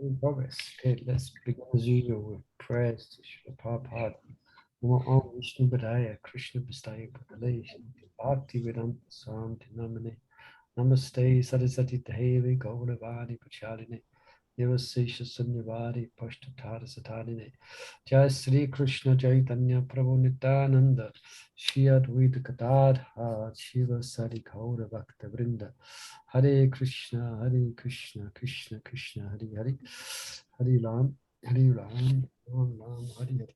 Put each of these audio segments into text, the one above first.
In progress. Okay, let's begin as usual with prayers to Srila Prabhupada. Namo Om Vishnu Padaya Krishna Pastaya Bhutale Bhakti Vedanta Swami Namane Namaste Sarasati Devi Gauravani Pachaline Nivasesha Sunyavari Pashtatara Satarine Jai Sri Krishna Chaitanya Prabhu Nityananda Shri Advaita Gadadhar Shiva Sari Gaura Bhakta Vrinda Hare Krishna Krishna Krishna Hare Hare Hare Ram Ram Ram Hare Hare.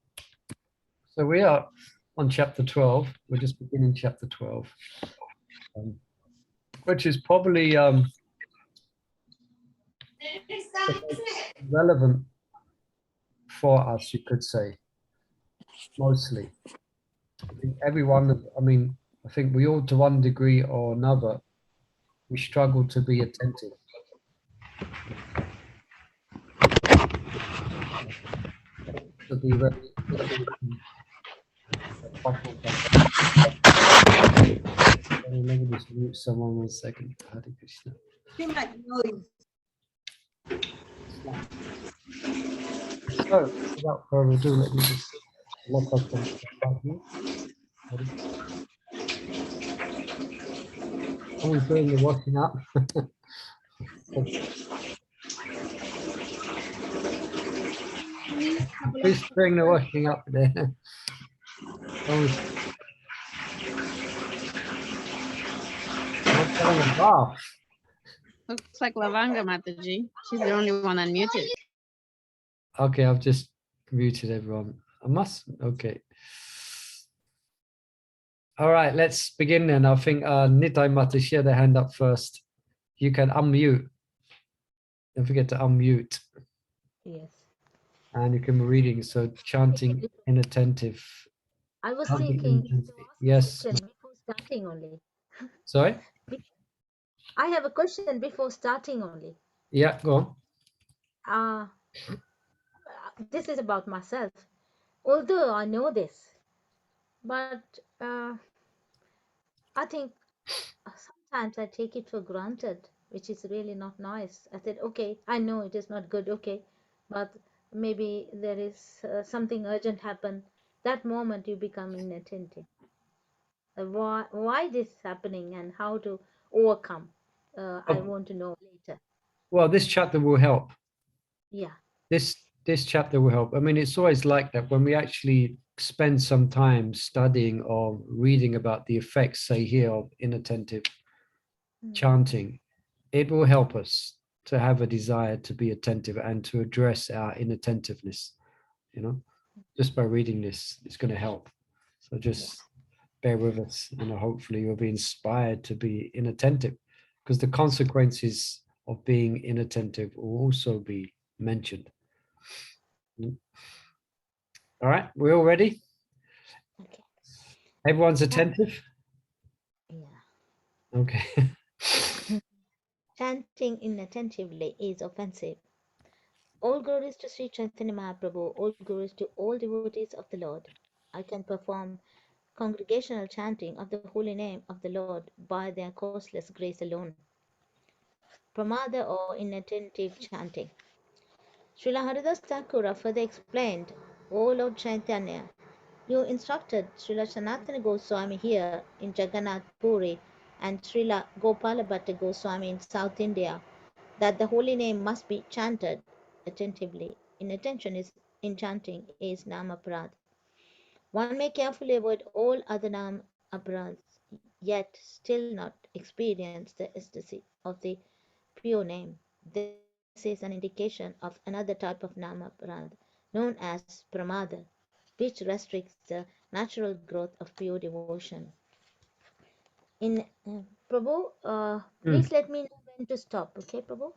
So we are on chapter 12. We're just beginning chapter 12, which is probably relevant for us, you could say, mostly. I think everyone, I think we all, to one degree or another, we struggle to be attentive. To be very. Let me just mute someone 1 second. Hare Krishna. Too much noise. So, without further ado, let me just lock up on here. Someone's doing the washing up. Who's doing the washing up there? Someone's having a bath. Looks like Lavanga Mataji. She's the only one unmuted. Okay, I've just muted everyone. Okay. All right, let's begin then. I think Nitai Mataji had their hand up first. You can unmute. Don't forget to unmute. Yes. And you can be reading. So chanting inattentive. I was Chanting thinking inattentive. to ask Yes. a question before starting only. Sorry? I have a question before starting only. Yeah, go on. This is about myself. Although I know this, but I think sometimes I take it for granted, which is really not nice. I said, okay, I know it is not good, okay, but maybe there is something urgent happen. That moment you become inattentive. Why this is happening and how to overcome? I want to know later. Well, this chapter will help. Yeah. This chapter will help. I mean, it's always like that when we actually spend some time studying or reading about the effects, say here, of inattentive chanting, it will help us to have a desire to be attentive and to address our inattentiveness. You know, just by reading this, it's going to help. So just bear with us. Hopefully you'll be inspired to be inattentive, because the consequences of being inattentive will also be mentioned. All right, we're all ready? Okay. Everyone's attentive? Yeah. Okay. Chanting inattentively is offensive. All glories to Sri Chaitanya Mahaprabhu, all glories to all devotees of the Lord. I can perform congregational chanting of the holy name of the Lord by their causeless grace alone. Pramada or inattentive chanting. Srila Haridas Thakura further explained, O Lord Chaitanya, you instructed Srila Sanatana Goswami here in Jagannath Puri and Srila Gopala Bhatta Goswami in South India that the holy name must be chanted attentively. Inattention in chanting is nama aparadha. One may carefully avoid all other nama aparadhas, yet still not experience the ecstasy of the pure name. This is an indication of another type of nama aparadha known as pramada, which restricts the natural growth of pure devotion. In Prabhu, please let me know when to stop, okay, Prabhu?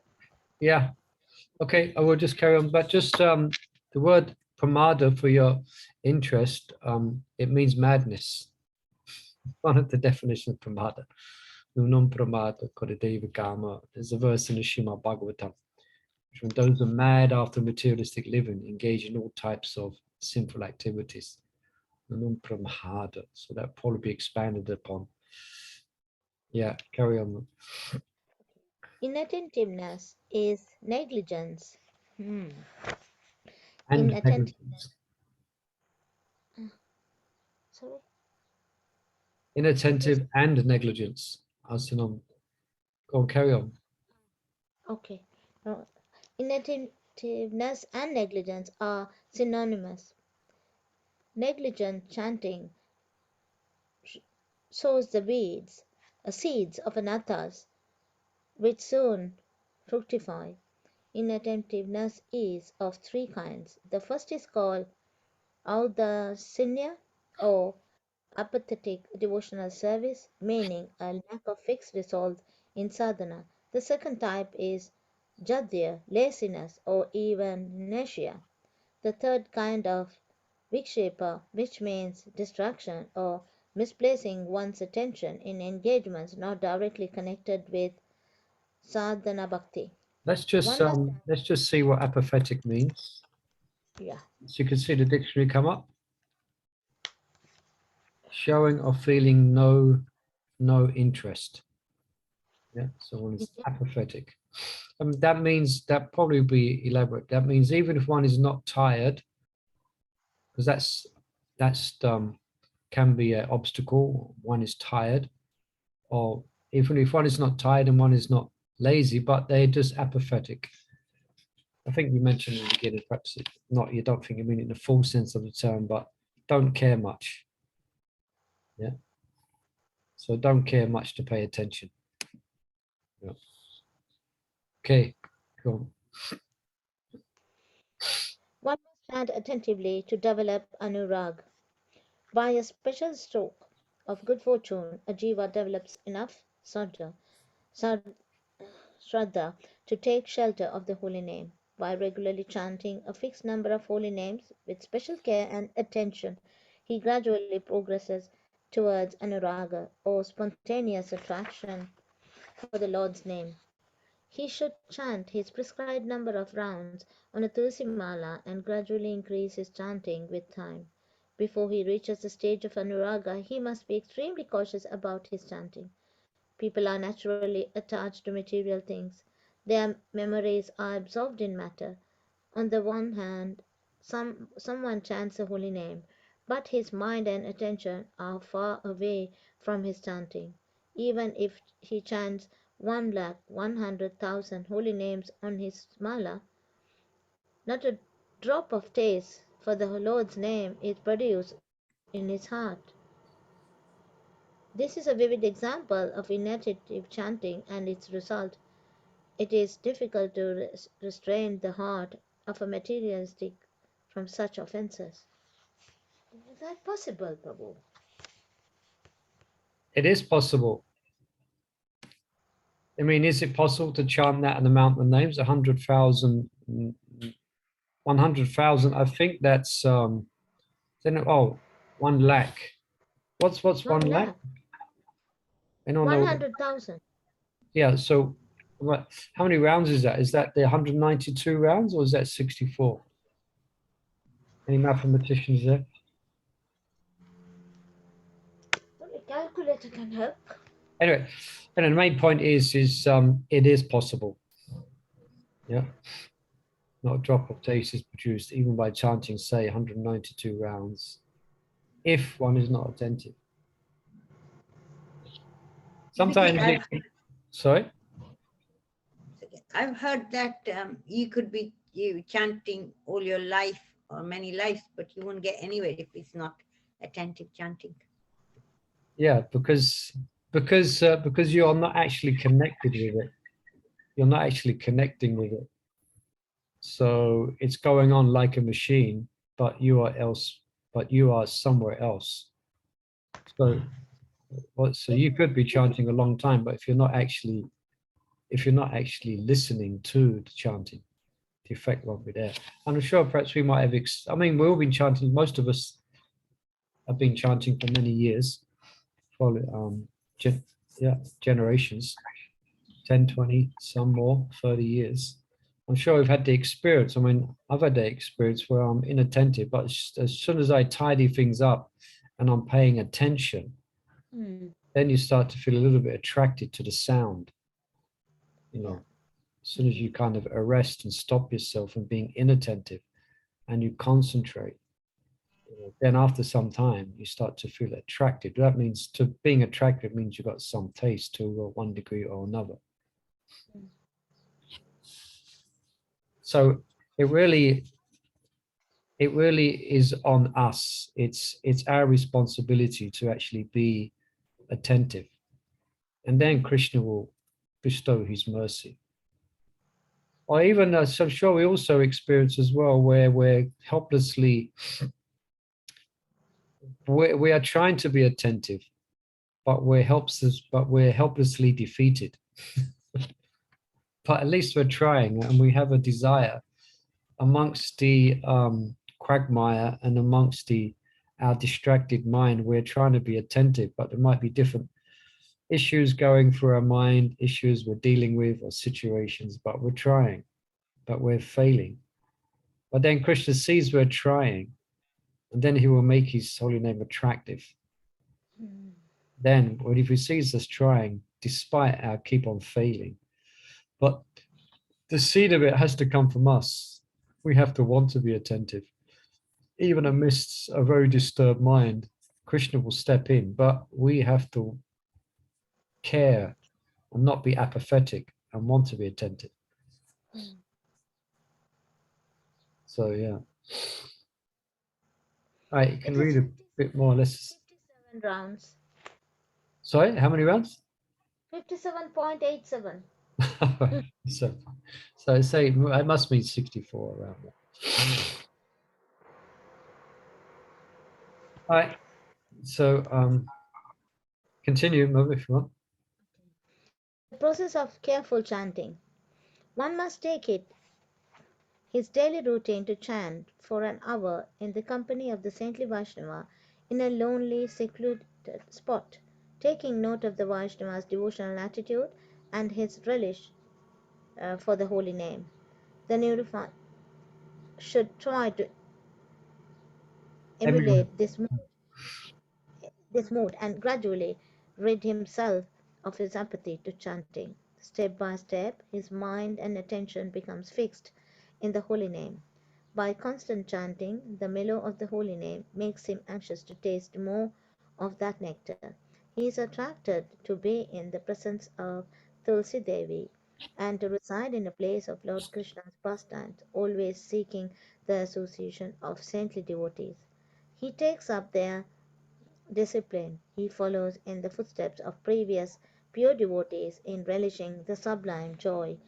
Yeah. Okay, I will just carry on. But just the word pramada, for your interest, it means madness. One of the definitions of pramada. Nunam pramada kodadeva kama. There's a verse in the Srimad Bhagavatam. When those who are mad after materialistic living, engage in all types of sinful activities. Nunam pramada. So that probably be expanded upon. Yeah, carry on. Inattentiveness is negligence. Hmm. And Inattentive. negligence. Sorry. Inattentive and negligence are synonymous. Go on, carry on. Okay. No. Inattentiveness and negligence are synonymous. Negligent chanting sows the seeds of anarthas, which soon fructify. Inattentiveness is of three kinds. The first is called audāsīnya or apathetic devotional service, meaning a lack of fixed resolve in sadhana. The second type is jāḍya, laziness, or even inertia. The third kind of vikṣepa, which means distraction or misplacing one's attention in engagements not directly connected with sādhana-bhakti. Let's One just see what apathetic means. yeah. So you can see the dictionary come up. Showing or feeling no interest. Yeah, so one is apathetic. That means that probably be elaborate. That means even if one is not tired, because that's can be an obstacle. One is tired, or even if one is not tired and one is not lazy, but they're just apathetic. I think you mentioned in the beginning, perhaps not. You don't think you mean it in the full sense of the term, but don't care much. Yeah. So don't care much to pay attention. Yeah. Okay. Cool. One must chant attentively to develop anurag. By a special stroke of good fortune, a jiva develops enough shraddha to take shelter of the holy name. By regularly chanting a fixed number of holy names with special care and attention, he gradually progresses towards anuraga or spontaneous attraction for the Lord's name. He should chant his prescribed number of rounds on a tulsi mala and gradually increase his chanting with time. Before he reaches the stage of anuraga, he must be extremely cautious about his chanting. People are naturally attached to material things. Their memories are absorbed in matter. On the one hand, someone chants a holy name, but his mind and attention are far away from his chanting. Even if he chants 1,100,000 holy names on his mala, not a drop of taste for the Lord's name is produced in his heart. This is a vivid example of inattentive chanting and its result. It is difficult to restrain the heart of a materialistic from such offences. Is that possible, Prabhu? It is possible. I mean, is it possible to chant that an amount of names? 100,000, 100,000. I think that's then 1 lakh. What's 1 1 lakh? lakh. Anyone know? 100,000. Yeah. So, what? How many rounds is that? Is that the 192 rounds, or is that 64? Any mathematicians there? Well, a calculator can help. Anyway, and the main point is it is possible. Yeah. Not a drop of taste is produced even by chanting, say, 192 rounds, if one is not attentive. Sometimes, sorry? I've heard that you could be chanting all your life or many lives, but you won't get anywhere if it's not attentive chanting. Yeah, because you are not actually connected with it. You're not actually connecting with it. So it's going on like a machine, but you are somewhere else. So you could be chanting a long time, but if you're not actually listening to the chanting, the effect won't be there. And I'm sure perhaps we might have, I mean, we've all been chanting, most of us have been chanting for many years, probably generations, 10, 20, some more, 30 years. I'm sure we've had the experience. I mean, I've had the experience where I'm inattentive, but as soon as I tidy things up and I'm paying attention, then you start to feel a little bit attracted to the sound, you know. As soon as you kind of arrest and stop yourself from being inattentive and you concentrate, then after some time you start to feel attracted. That means to being attracted means you've got some taste to one degree or another. So it really is on us. It's our responsibility to actually be attentive, and then Krishna will bestow his mercy. Or even, so I'm sure we also experience as well, where we're helplessly, we are trying to be attentive, but we're helplessly defeated. But at least we're trying, and we have a desire amongst the quagmire and amongst our distracted mind. We're trying to be attentive, but there might be different issues going through our mind, issues we're dealing with, or situations, but we're trying, but we're failing. But then Krishna sees we're trying, and then he will make his holy name attractive. Then, if he sees us trying, despite our keep on failing, but the seed of it has to come from us. We have to want to be attentive. Even amidst a very disturbed mind, Krishna will step in, but we have to care and not be apathetic and want to be attentive. So, yeah. All right, you can read a bit more. Let's. 57 rounds. Sorry, how many rounds? 57.87. So say it must mean 64 around that. All right. So continue, Mother, if you want. The process of careful chanting. One must take it his daily routine to chant for an hour in the company of the saintly Vaishnava in a lonely, secluded spot, taking note of the Vaishnava's devotional attitude and his relish for the holy name. The neophyte should try to emulate this mood and gradually rid himself of his apathy to chanting. Step by step, his mind and attention becomes fixed in the holy name. By constant chanting, the mellow of the holy name makes him anxious to taste more of that nectar. He is attracted to be in the presence of Tulsi Devi and to reside in a place of Lord Krishna's pastimes, always seeking the association of saintly devotees. He takes up their discipline. He follows in the footsteps of previous pure devotees in relishing the sublime joy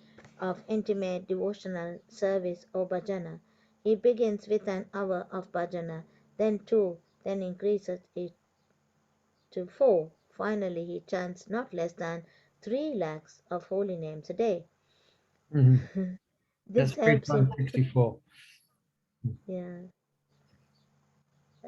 of intimate devotional service or bhajana. He begins with an hour of bhajana, then two, then increases it to four. Finally, he chants not less than 3 lakhs of holy names a day. Mm-hmm. This That's 3 helps him. times 64. Yeah.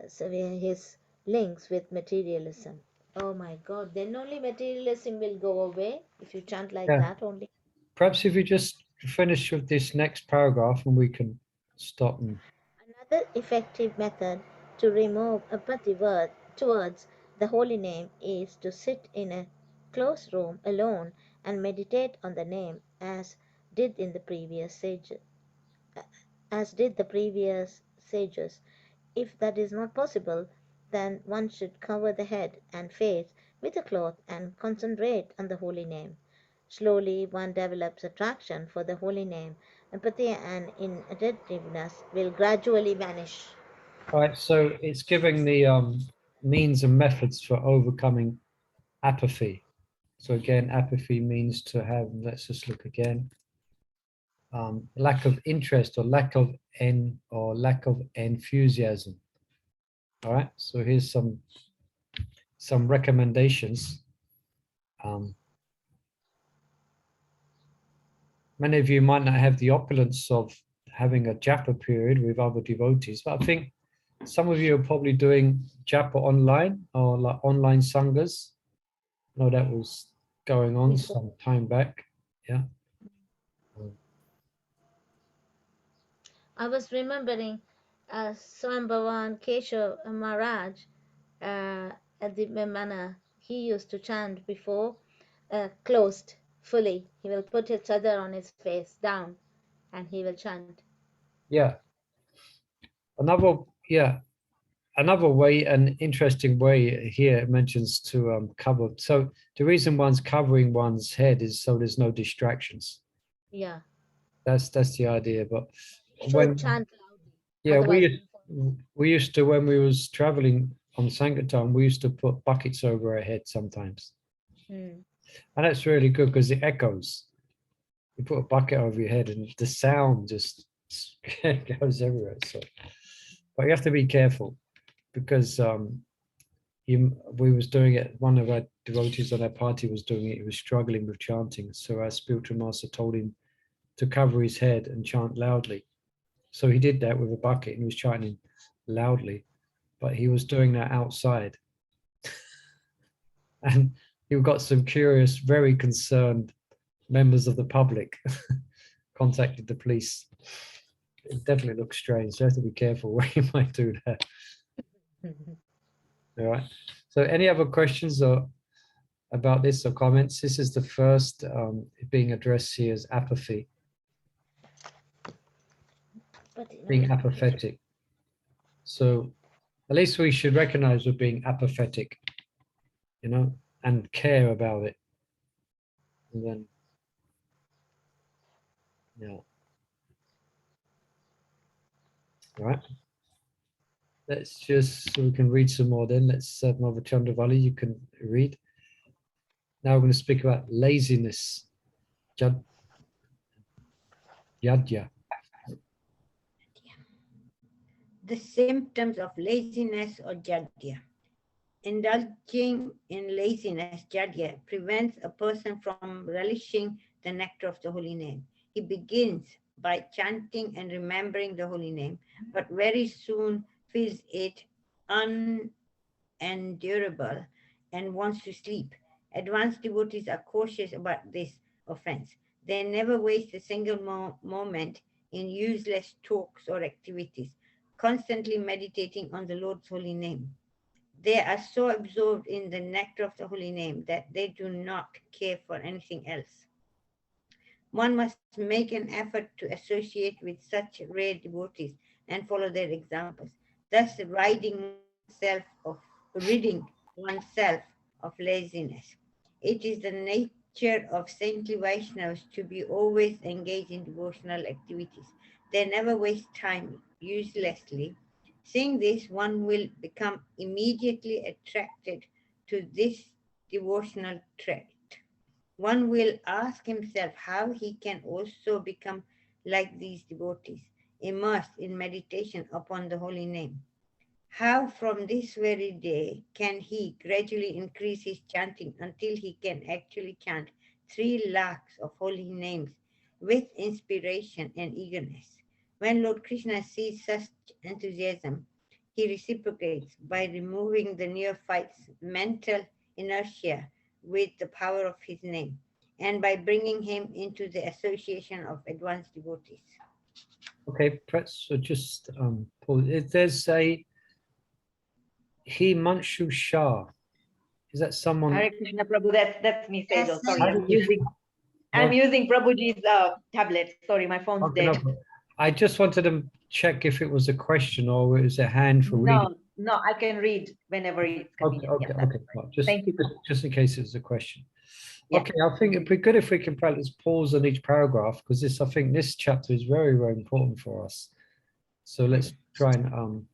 So his links with materialism. Oh my God, then only materialism will go away if you chant like Yeah. that only. Perhaps if you just finish with this next paragraph and we can stop. Another effective method to remove apathy towards the holy name is to sit in a closed room alone and meditate on the name did the previous sages. If that is not possible, then one should cover the head and face with a cloth and concentrate on the holy name. Slowly one develops attraction for the holy name. Apathy and inattentiveness will gradually vanish. All right, so it's giving the means and methods for overcoming apathy. So again, apathy means to have, let's just look again, lack of interest or lack of enthusiasm. All right, so here's some recommendations. Many of you might not have the opulence of having a japa period with other devotees, but I think some of you are probably doing japa online or like online sanghas. I know that was going on some time back. Yeah. I was remembering Swambhavan Keshav Maharaj at the Vimana. He used to chant before closed fully. He will put a chadar on his face down and he will chant. Yeah. Another way, an interesting way here it mentions to cover. So the reason one's covering one's head is so there's no distractions. Yeah. That's the idea. But Should when chant loudly. yeah, Otherwise, we used to, when we was traveling on Sankirtan, we used to put buckets over our head sometimes. And that's really good because it echoes. You put a bucket over your head and the sound just goes everywhere. So, but you have to be careful because we was doing it. One of our devotees on our party was doing it. He was struggling with chanting. So our spiritual master told him to cover his head and chant loudly. So he did that with a bucket and he was chanting loudly, but he was doing that outside. And he got some curious, very concerned members of the public contacted the police. It definitely looks strange. So you have to be careful where you might do that. All right. So any other questions or about this or comments? This is the first being addressed here as apathy, being apathetic. So at least we should recognize we're being apathetic, you know, and care about it. And then, yeah. All right. Let's just, so we can read some more then. Let's have Mother Chandravali, you can read. Now we're going to speak about laziness. Jāḍya. The symptoms of laziness or jāḍya. Indulging in laziness, jāḍya, prevents a person from relishing the nectar of the holy name. He begins by chanting and remembering the holy name, but very soon feels it unendurable and wants to sleep. Advanced devotees are cautious about this offense. They never waste a single moment in useless talks or activities, constantly meditating on the Lord's holy name. They are so absorbed in the nectar of the holy name that they do not care for anything else. One must make an effort to associate with such rare devotees and follow their examples, thus ridding oneself of laziness. It is the nature of saintly Vaishnavas to be always engaged in devotional activities. They never waste time uselessly. Seeing this, one will become immediately attracted to this devotional trait. One will ask himself how he can also become like these devotees, immersed in meditation upon the holy name. How from this very day can he gradually increase his chanting until he can actually chant 3 lakhs of holy names with inspiration and eagerness. When Lord Krishna sees such enthusiasm, he reciprocates by removing the neophyte's mental inertia with the power of his name, and by bringing him into the association of advanced devotees. Okay, so just pause. If there's a Himanshu Shah, is that someone? Hare Krishna Prabhu, that's me, Sejal. Sorry, I'm No. using Prabhuji's tablet. Sorry, my phone's Okay, dead. no, I just wanted to check if it was a question or it was a hand for reading. No, I can read whenever it's convenient. Okay, well, Thank you. just in case it's a question. Yeah. Okay, I think it'd be good if we can practice pause on each paragraph, because I think this chapter is very, very important for us. So let's try and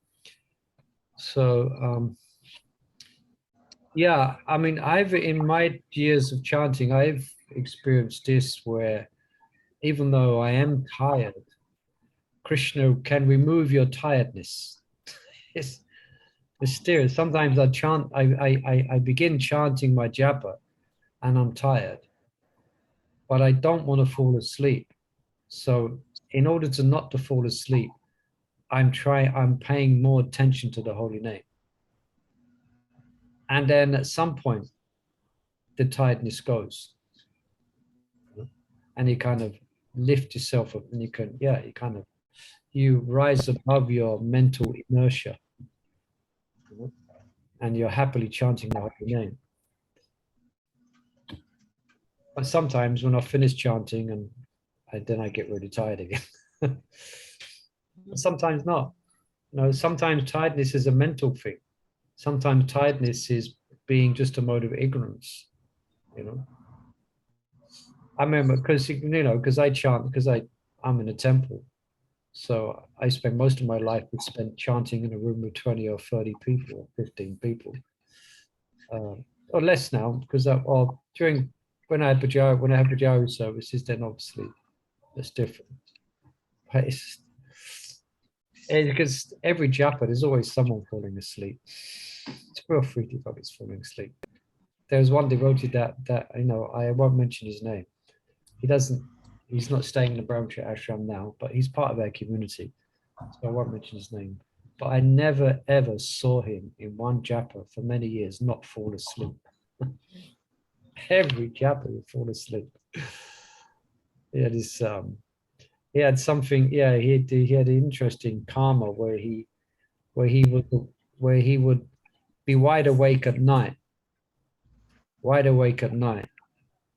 yeah, I mean, in my years of chanting, I've experienced this where even though I am tired, Krishna can remove your tiredness. It's mysterious. Sometimes I begin chanting my japa and I'm tired, but I don't want to fall asleep. So in order to not to fall asleep, I'm paying more attention to the holy name. And then at some point, the tiredness goes. And you kind of lift yourself up and you rise above your mental inertia. And you're happily chanting the holy name. But sometimes when I finish chanting and then I get really tired again. But sometimes not. Sometimes tiredness is a mental thing. Sometimes tiredness is being just a mode of ignorance. I remember because I chant, because I'm in a temple. So I spend most of my life spent chanting in a room with 20 or 30 people, or 15 people. Or less now, because when I had Bajari services, then obviously that's different. But it's because every japa, there's always someone falling asleep. It's real freaky if it's falling asleep. There was one devotee that I won't mention his name. He's not staying in the Brahmacharya ashram now, but he's part of our community. So I won't mention his name. But I never ever saw him in one japa for many years not fall asleep. Every japa would fall asleep. He had something. Yeah, he had an interesting karma where he would be wide awake at night,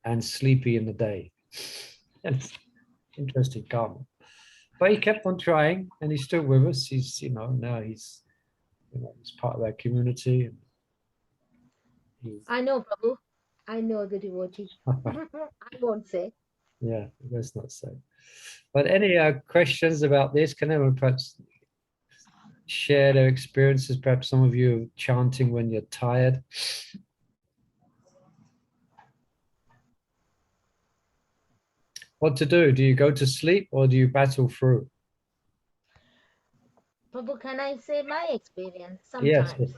and sleepy in the day. That's interesting karma. But he kept on trying, and he's still with us. He's now he's part of our community. I know, Prabhu. I know the devotee. I won't say. Yeah, let's not say. But any questions about this? Can anyone perhaps share their experiences? Perhaps some of you chanting when you're tired. What to do? Do you go to sleep or do you battle through? Prabhu, can I say my experience? Sometimes. Yes.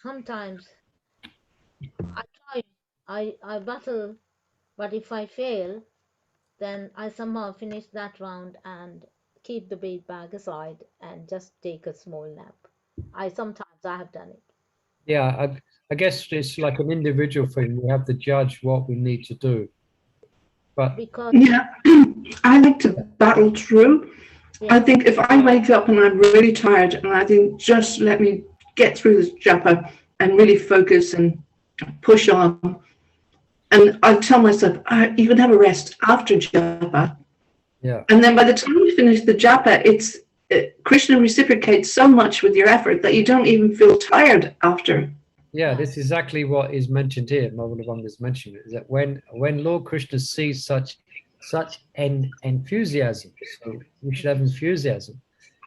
Sometimes I try, I battle, but if I fail, then I somehow finish that round and keep the bead bag aside and just take a small nap. Sometimes I have done it. Yeah, I guess it's like an individual thing. We have to judge what we need to do. But because yeah, I like to battle through. Yeah. I think if I wake up and I'm really tired and I think just let me get through this japa and really focus and push on. And I tell myself, you can have a rest after japa. Yeah. And then by the time you finish the japa, Krishna reciprocates so much with your effort that you don't even feel tired after. Yeah, this is exactly what is mentioned here. Mahaprabhu is mentioning is that when Lord Krishna sees such enthusiasm, so we should have enthusiasm,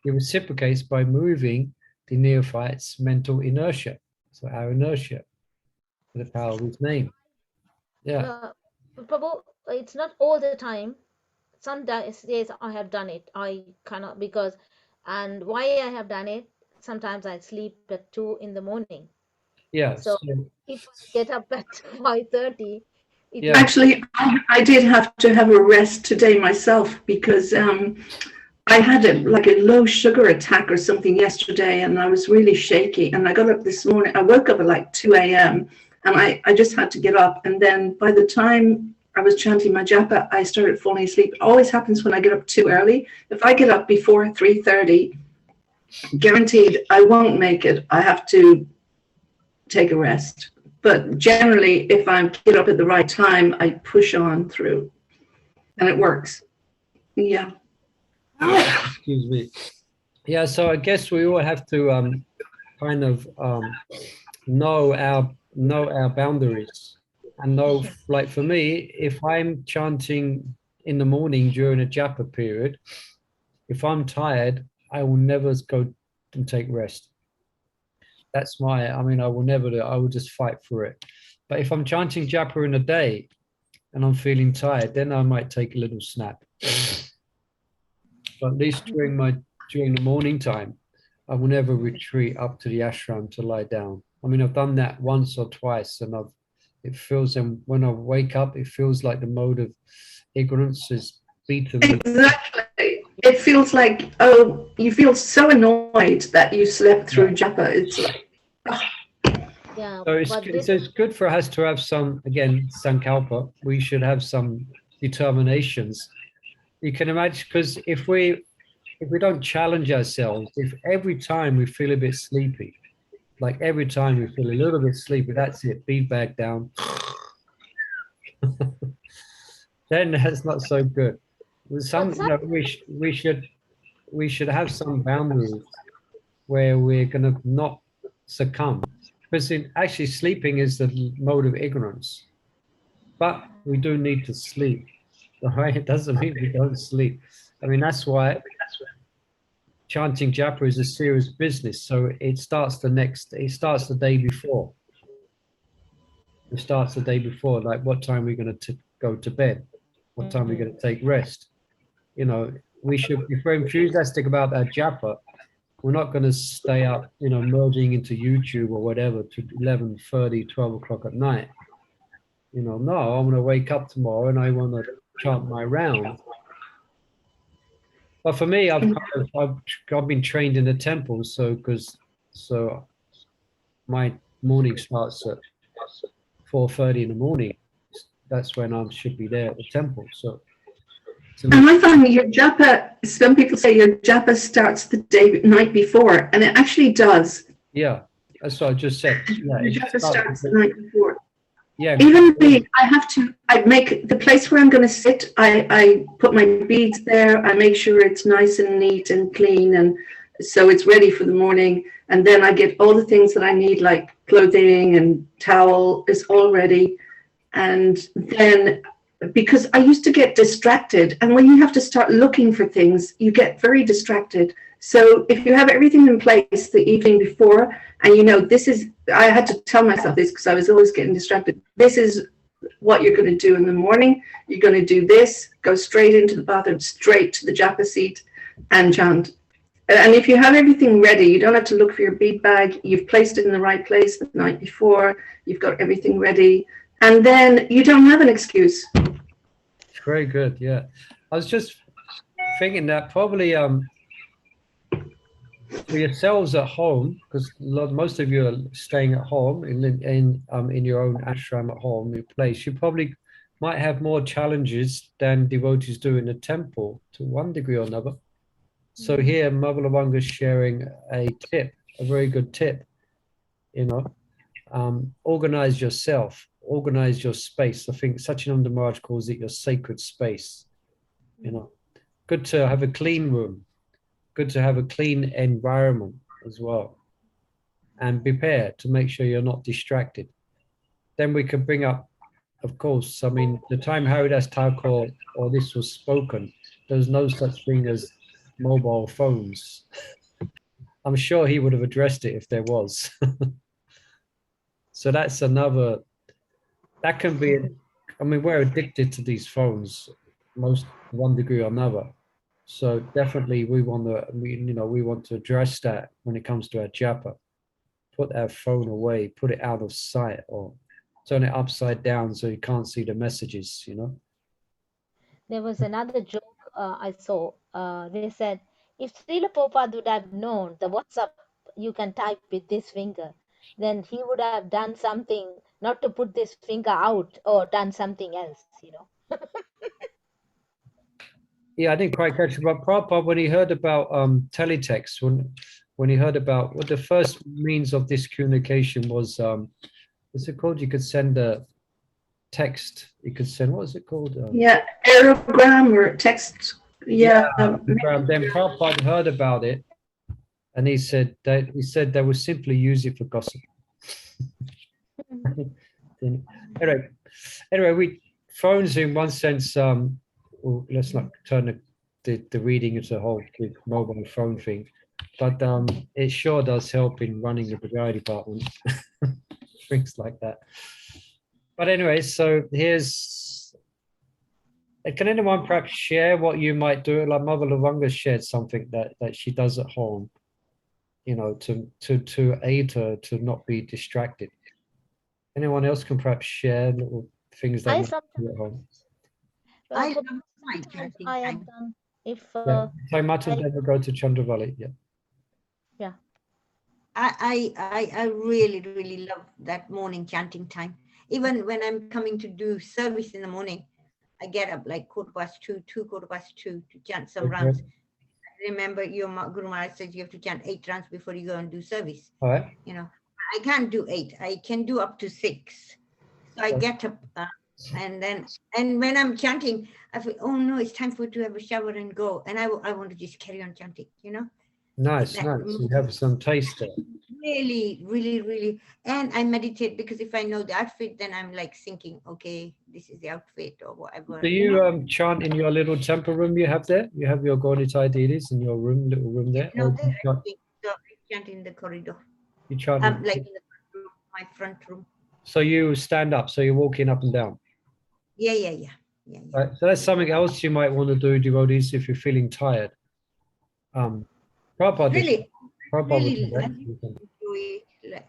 he reciprocates by moving the neophyte's mental inertia, so our inertia, with the power of his name. Yeah. Prabhu, it's not all the time. Some days I have done it. I cannot and why I have done it, sometimes I sleep at 2 in the morning. Yeah. So if I get up at 5:30, yeah. Actually, I did have to have a rest today myself because I had a low sugar attack or something yesterday, and I was really shaky. And I got up this morning. I woke up at like 2 a.m. and I just had to get up. And then by the time I was chanting my japa, I started falling asleep. It always happens when I get up too early. If I get up before 3:30, guaranteed I won't make it. I have to take a rest. But generally, if I get up at the right time, I push on through, and it works. Yeah. Excuse me. Yeah, so I guess we all have to kind of know our boundaries, and know, like for me, if I'm chanting in the morning during a japa period, if I'm tired, I will never go and take rest. That's I will never do it. I will just fight for it. But if I'm chanting japa in a day and I'm feeling tired, then I might take a little snap. But at least during the morning time, I will never retreat up to the ashram to lie down. I've done that once or twice, and it feels, and when I wake up, it feels like the mode of ignorance is beaten. Exactly. It feels like, you feel so annoyed that you slept through japa. It's like, yeah. So it's good for us to have some, again, sankalpa. We should have some determinations. You can imagine, because if we don't challenge ourselves, if every time we feel a bit sleepy, Like every time we feel a little bit sleepy, that's it, bead bag down. Then that's not so good. With some, you know, we should have some boundaries where we're gonna not succumb. Because actually sleeping is the mode of ignorance. But we do need to sleep. Right? It doesn't mean we don't sleep. I mean, that's why chanting japa is a serious business. So it starts the day before. It starts the day before, like what time we're going to go to bed, what time we're going to take rest. You know, we should, if we're enthusiastic about our japa, we're not going to stay up, you know, merging into YouTube or whatever to 11:30, 12 o'clock at night. You know, no, I'm going to wake up tomorrow and I want to chant my round. But for me, I've been trained in the temple, so my morning starts at 4:30 in the morning. That's when I should be there at the temple. So and I find your japa, some people say your japa starts the night before, and it actually does. Yeah, that's what I just said. Yeah, your japa starts the night before. Yeah. Even me, I make the place where I'm going to sit, I put my beads there, I make sure it's nice and neat and clean, and so it's ready for the morning. And then I get all the things that I need, like clothing and towel is all ready. And then, because I used to get distracted, and when you have to start looking for things, you get very distracted. So if you have everything in place the evening before, and you know, I had to tell myself this because I was always getting distracted. This is what you're going to do in the morning. You're going to do this, go straight into the bathroom, straight to the japa seat and chant. And if you have everything ready, you don't have to look for your bead bag. You've placed it in the right place the night before. You've got everything ready. And then you don't have an excuse. Very good. Yeah. I was just thinking that probably for yourselves at home, because most of you are staying at home in your own ashram at home, your place, you probably might have more challenges than devotees do in the temple to one degree or another. So here, Mother Lavanga is sharing a tip, a very good tip, you know, organize yourself, organize your space. I think Satchidananda Maharaj calls it your sacred space, you know. Good to have a clean room, good to have a clean environment as well, and prepare to make sure you're not distracted. Then we can bring up, of course, I mean, the time Haridas Thakur or this was spoken, there's no such thing as mobile phones. I'm sure he would have addressed it if there was. So that's another, that can be, I mean, we're addicted to these phones, most one degree or another. So definitely we want to address that when it comes to our japa. Put our phone away, put it out of sight, or turn it upside down so you can't see the messages, you know. There was another joke I saw. They said, if Srila Prabhupada would have known the WhatsApp you can type with this finger, then he would have done something, not to put this finger out or done something else, you know. Yeah, I didn't quite catch it, but Prabhupada, when he heard about teletext, when he heard about what the first means of this communication was, what's it called? You could send a text. You could send, what is it called? Yeah, aerogram or text. Yeah. Then Prabhupada heard about it, and he said they would simply use it for gossip. Anyway, we phones in one sense. Well, let's not turn the reading into a whole big mobile phone thing, but it sure does help in running the brigade department, things like that. But anyway, so here's. Can anyone perhaps share what you might do? Like Mother Lavanga shared something that she does at home, you know, to aid her to not be distracted. Anyone else can perhaps share little things that you do at home. I love my chanting I time. have done if So much as never go to Chandravali. Yeah. I really, really love that morning chanting time. Even when I'm coming to do service in the morning, I get up like 2:15 to chant some rounds. Remember, your Guru Maharaj said you have to chant 8 rounds before you go and do service. All right. You know, I can't do 8. I can do up to 6. So I get up and when I'm chanting, I feel, oh no, it's time for to have a shower and go. And I want to just carry on chanting, you know. Nice. You have some taste there. Really, really, really. And I meditate because if I know the outfit, then I'm like thinking, okay, this is the outfit or whatever. Do you chant in your little temple room you have there? You have your Gaudita deities in your room, little room there? No, Or you chant, so I chant in the corridor. you chant Like in the front room, my front room. so you stand up, so you're walking up and down. Yeah. Right, so that's something else you might want to do, devotees, if you're feeling tired. Prabhupada did- Prabhupada would do that. You can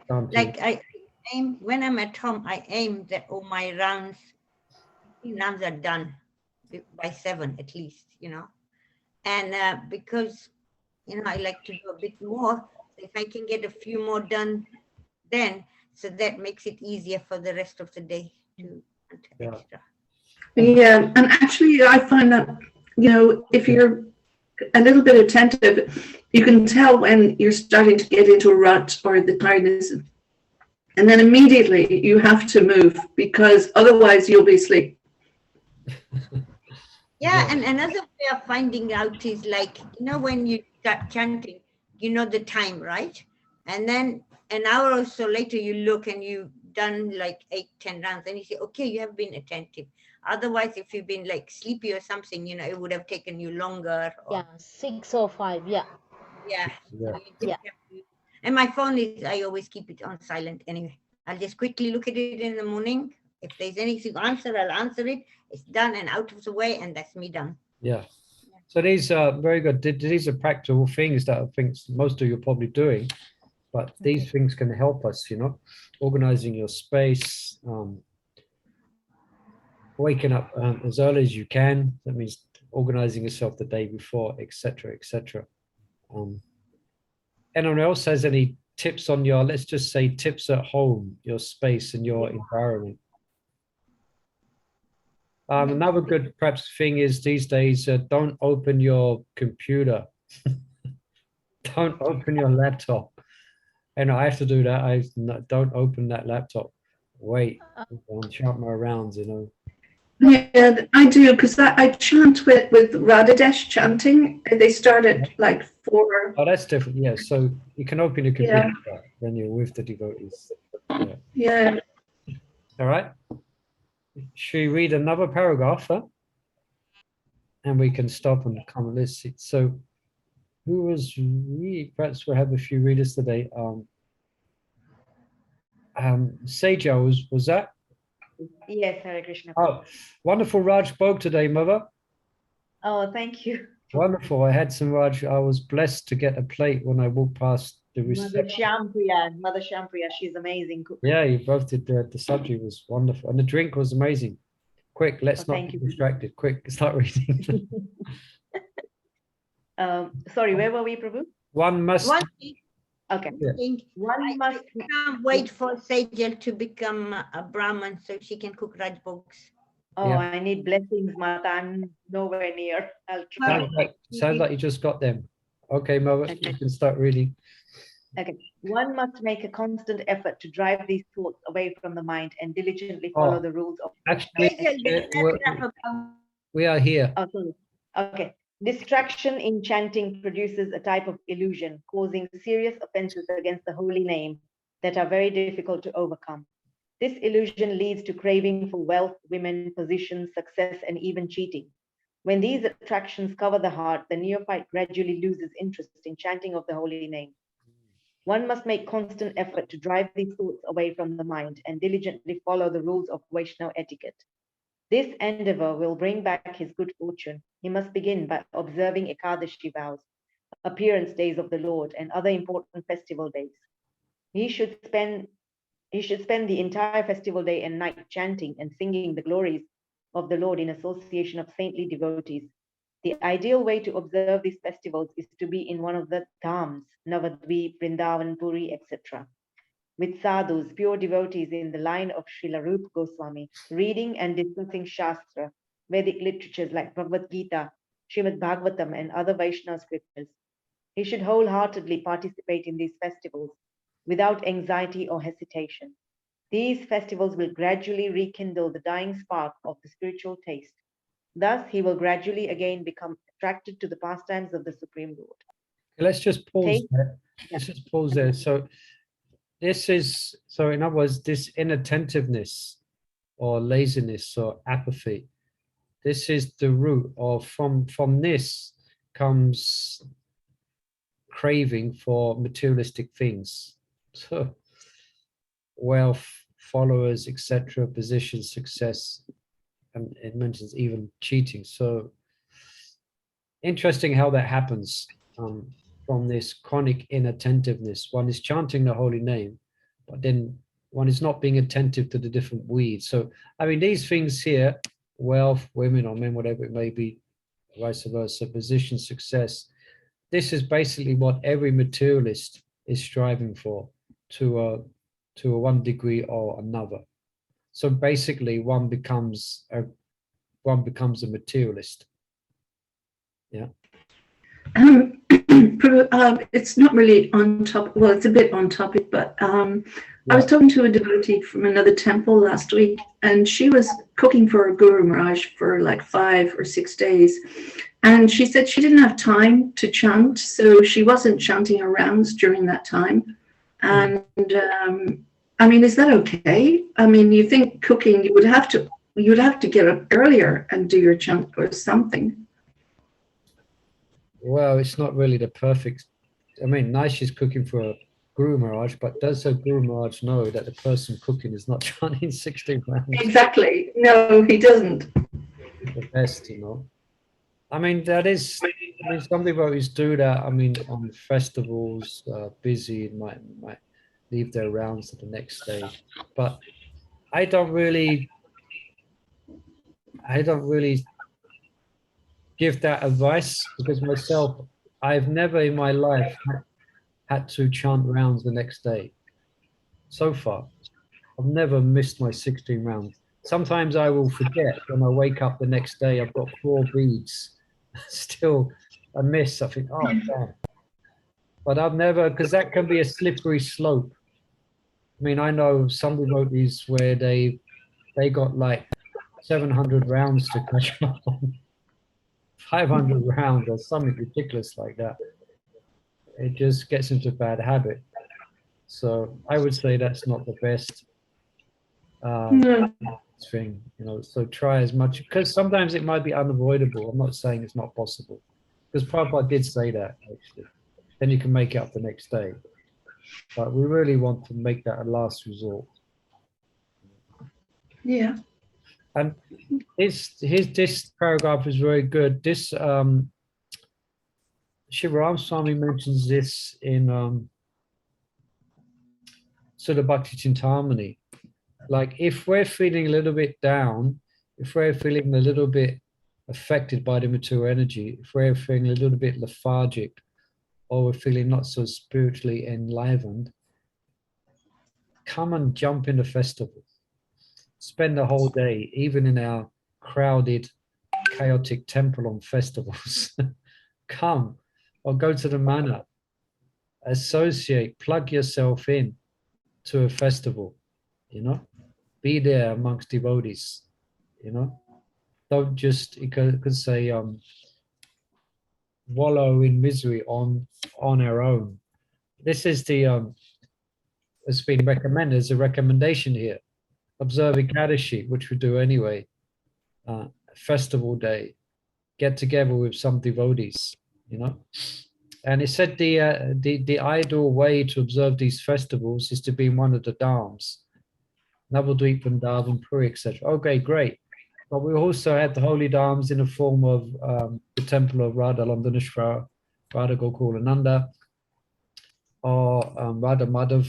chant like I aim when I'm at home, I aim that all my rounds are done by 7 at least, you know. And because you know I like to do a bit more, if I can get a few more done then, so that makes it easier for the rest of the day to extra. Yeah, and actually I find that, you know, if you're a little bit attentive, you can tell when you're starting to get into a rut or the tiredness, and then immediately you have to move because otherwise you'll be asleep. Yeah, and another way of finding out is like, you know, when you start chanting, you know the time, right? And then an hour or so later you look and you've done like 8-10 rounds and you say, okay, you have been attentive. Otherwise, if you've been like sleepy or something, you know, it would have taken you longer. Or, Yeah, 6 or 5. Yeah. yeah. Yeah. So you just have to, and my phone is, I always keep it on silent anyway. I'll just quickly look at it in the morning. If there's anything to answer, I'll answer it. It's done and out of the way, and that's me done. Yeah. So these are very good. These are practical things that I think most of you are probably doing, but these things can help us, you know, organizing your space, waking up as early as you can. That means organizing yourself the day before, etc., etc. Anyone else has any tips on your, let's just say tips at home, your space and your environment? Another good perhaps thing is these days, don't open your computer. Don't open your laptop. And I have to do that. Don't open that laptop. Wait, I'll chant my rounds, you know. Yeah, I do, because I chant with Radhadesh chanting. They start at like 4. Oh, that's different. Yeah, so you can open your computer when you're with the devotees. Yeah. All right. Should we read another paragraph? Huh? And we can stop and come. Let's see. So, who was perhaps we'll have a few readers today. Seja was that? Yes, Hare Krishna. Oh, wonderful Raj spoke today, Mother. Oh, thank you. Wonderful. I had some Raj. I was blessed to get a plate when I walked past the reception. Mother Shampriya, she's amazing. Yeah, you both did. The subject was wonderful, and the drink was amazing. Quick, let's not thank be you. distracted. Quick, start reading. Sorry, where were we, Prabhu? One must. Okay. I can't wait for Sejal to become a Brahmin so she can cook Rajbogs. Oh, Yeah. I need blessings, Mata. I'm nowhere near. I'll try. Sounds like you just got them. Okay, Mother, you can start reading. Okay. One must make a constant effort to drive these thoughts away from the mind and diligently follow the rules of. Actually, we are here. Oh, sorry. Okay. Distraction in chanting produces a type of illusion, causing serious offenses against the holy name that are very difficult to overcome. This illusion leads to craving for wealth, women, position, success, and even cheating. When these attractions cover the heart, the neophyte gradually loses interest in chanting of the holy name. One must make constant effort to drive these thoughts away from the mind and diligently follow the rules of Vaishnava etiquette. This endeavor will bring back his good fortune. He must begin by observing Ekadashi vows, appearance days of the Lord, and other important festival days. He should spend the entire festival day and night chanting and singing the glories of the Lord in association of saintly devotees. The ideal way to observe these festivals is to be in one of the dhams, Navadvip, Vrindavan, Puri, etc., with sadhus, pure devotees in the line of Srila Rupa Goswami, reading and discussing Shastra, Vedic literatures like Bhagavad Gita, Srimad Bhagavatam, and other Vaishnava scriptures. He should wholeheartedly participate in these festivals, without anxiety or hesitation. These festivals will gradually rekindle the dying spark of the spiritual taste. Thus, he will gradually again become attracted to the pastimes of the Supreme Lord. Let's just pause Taste. there. Let's just pause there. So this is, so in other words, this inattentiveness or laziness or apathy, this is the root of, from this comes craving for materialistic things. So wealth, followers, etc., position, success, and it mentions even cheating. So interesting how that happens. From this chronic inattentiveness, one is chanting the holy name, but then one is not being attentive to the different weeds. So, I mean, these things here, wealth, women or men, whatever it may be, vice versa, position, success, this is basically what every materialist is striving for to a one degree or another. So basically one becomes a materialist. Yeah. It's not really on top. Well, it's a bit on topic, but I was talking to a devotee from another temple last week, and she was cooking for a Guru Maharaj for like 5 or 6 days. And she said she didn't have time to chant, so she wasn't chanting her rounds during that time. And I mean, is that okay? I mean, you think cooking, you'd have to get up earlier and do your chant or something. Well, it's not really the perfect. I mean, nice she's cooking for a Guru Maharaj, but does the Guru Maharaj know that the person cooking is not chanting 16 rounds? Exactly. No, he doesn't. The best, you know. I mean, that is. I mean, some devotees do that. I mean, on festivals, busy, might leave their rounds to the next day. But I don't really give that advice, because myself, I've never in my life had to chant rounds the next day. So far, I've never missed my 16 rounds. Sometimes I will forget when I wake up the next day, I've got 4 beads. Still, I miss. I think, oh, damn. But I've never, because that can be a slippery slope. I mean, I know some devotees where they got like 700 rounds to catch up on. 500 rounds or something ridiculous like that. It just gets into a bad habit. So I would say that's not the best thing, you know. So try as much, because sometimes it might be unavoidable. I'm not saying it's not possible, because Prabhupada did say that actually. Then you can make it up the next day. But we really want to make that a last resort. Yeah. And this paragraph is very good. This Shivaram Swami mentions this in sādhana-bhakti Chintamani. Like, if we're feeling a little bit down, if we're feeling a little bit affected by the material energy, if we're feeling a little bit lethargic, or we're feeling not so spiritually enlivened, come and jump in the festival. Spend the whole day, even in our crowded, chaotic temple on festivals. Come, or go to the manor. Associate, plug yourself in to a festival, you know. Be there amongst devotees, you know. Don't just, you could say, wallow in misery on our own. This is the, it's been recommended, there's a recommendation here. Observe Ekadashi, which we do anyway. Festival day, get together with some devotees, you know. And it said the ideal way to observe these festivals is to be in one of the dhams, Navadvip, Vrindavan, Puri, etc. Okay, great. But we also had the holy dhams in the form of the temple of Radha Landhaneshwara, Radha Gokulananda, or Radha Madhav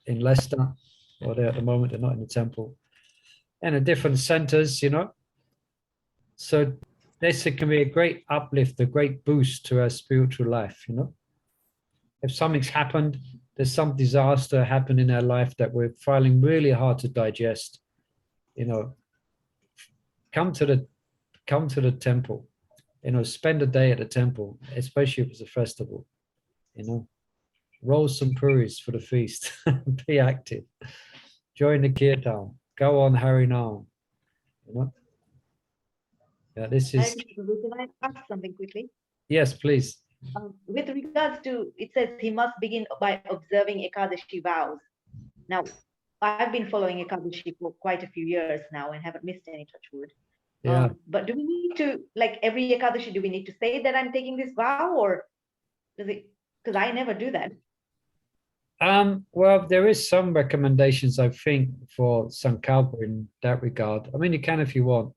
in Leicester, or there at the moment, they're not in the temple, and in different centers, you know. So this can be a great uplift, a great boost to our spiritual life, you know. If something's happened, there's some disaster happened in our life that we're finding really hard to digest, you know, come to the temple, you know, spend a day at the temple, especially if it's a festival, you know. Roll some puris for the feast. Be active. Join the kirtan. Go on Harinam. You know? Yeah, this is. Can I ask something quickly? Yes, please. With regards to, it says he must begin by observing Ekadashi vows. Now, I've been following Ekadashi for quite a few years now and haven't missed any, touch wood. Yeah. But do we need to, like every Ekadashi, do we need to say that I'm taking this vow, or does it, because I never do that. Well, there is some recommendations, I think, for Sankalpa in that regard. I mean, you can if you want,